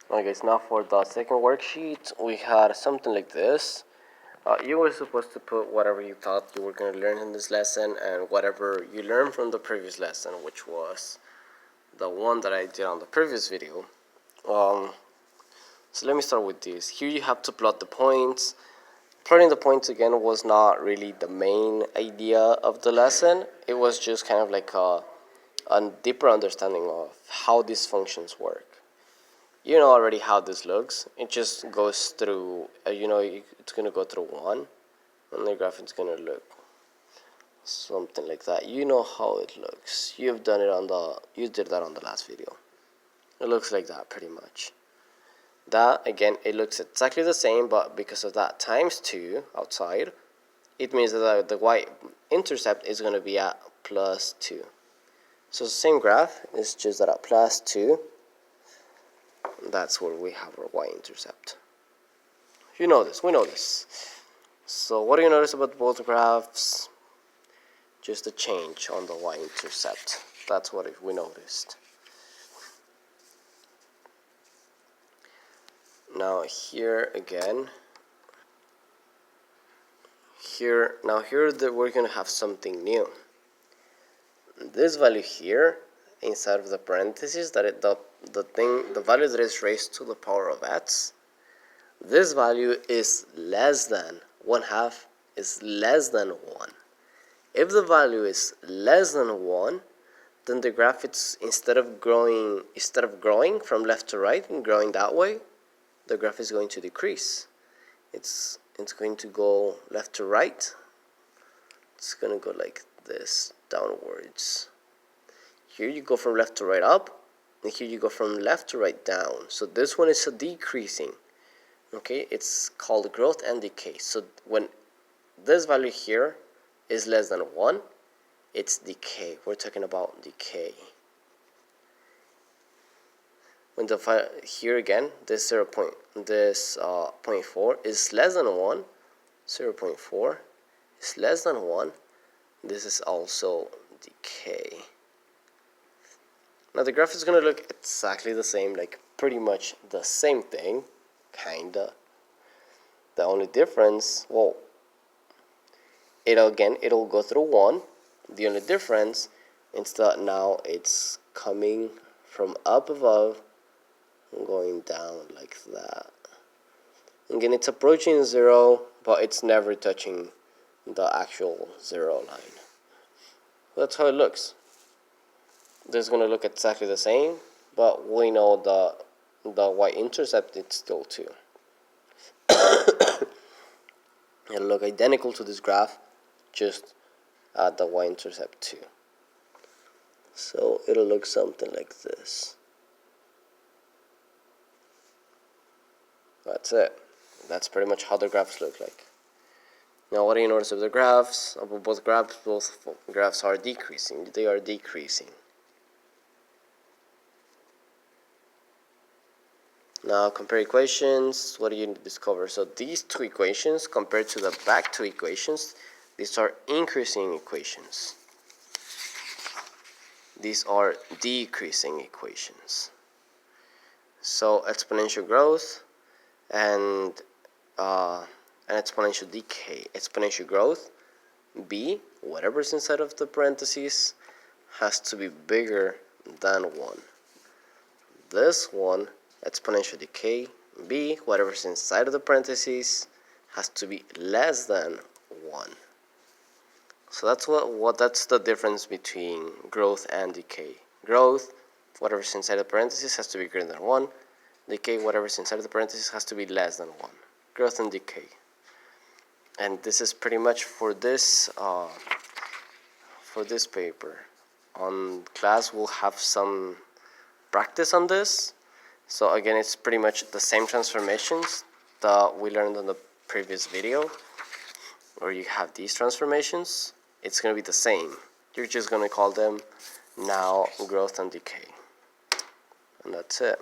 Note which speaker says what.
Speaker 1: Okay, guys, now for the second worksheet, we had something like this. You were supposed to put whatever you thought you were going to learn in this lesson and whatever you learned from the previous lesson, which was the one that I did on the previous video. So let me start with this. Here you have to plot the points. Plotting the points again was not really the main idea of the lesson. It was just kind of like a deeper understanding of how these functions work. You know already how this looks. It just goes through, it's going to go through 1, and the graph is going to look something like that. You know how it looks. You did that on the last video. It looks like that pretty much. That, again, it looks exactly the same, but because of that times 2 outside, it means that the y-intercept is going to be at plus 2. So the same graph, it's just that at plus 2, that's where we have our y-intercept. You know this, we know this. So what do you notice about both graphs? Just a change on the y-intercept. That's what we noticed. Now here again, here we're going to have something new. This value here inside of the parentheses, the value that is raised to the power of x, this value is less than 1/2 is less than 1. If the value is less than 1, then the graph, it's instead of growing from left to right and growing that way, the graph is going to decrease. It's going to go left to right. It's going to go like this, downwards. Here you go from left to right up, and here you go from left to right down. So this one is a decreasing. Okay, it's called growth and decay. So when this value here is less than 1, it's decay. We're talking about decay. When here again, this 0.4 is less than 1, 0.4 is less than 1, this is also decay. Now the graph is going to look exactly the same, like pretty much the same thing, kinda. The only difference, well, it'll go through 1. The only difference is that now it's coming from up above, going down like that. Again, it's approaching 0, but it's never touching the actual 0 line. That's how it looks. This is going to look exactly the same, but we know the y-intercept, it's still 2. It'll look identical to this graph, just at the y-intercept 2. So it'll look something like this. That's it. That's pretty much how the graphs look like. Now what do you notice of the graphs? Both graphs are decreasing. They are decreasing. Now compare equations. What do you discover? So these two equations compared to the back two equations, these are increasing equations. These are decreasing equations. So exponential growth and an exponential decay. Exponential growth, b, whatever's inside of the parentheses, has to be bigger than 1. This one, exponential decay, b, whatever's inside of the parentheses, has to be less than 1. So that's the difference between growth and decay. Growth, whatever's inside the parentheses, has to be greater than 1. Decay, whatever's inside of the parentheses, has to be less than 1. Growth and decay. And this is pretty much for this paper. On class, we'll have some practice on this. So again, it's pretty much the same transformations that we learned on the previous video, where you have these transformations. It's going to be the same. You're just going to call them now growth and decay. And that's it.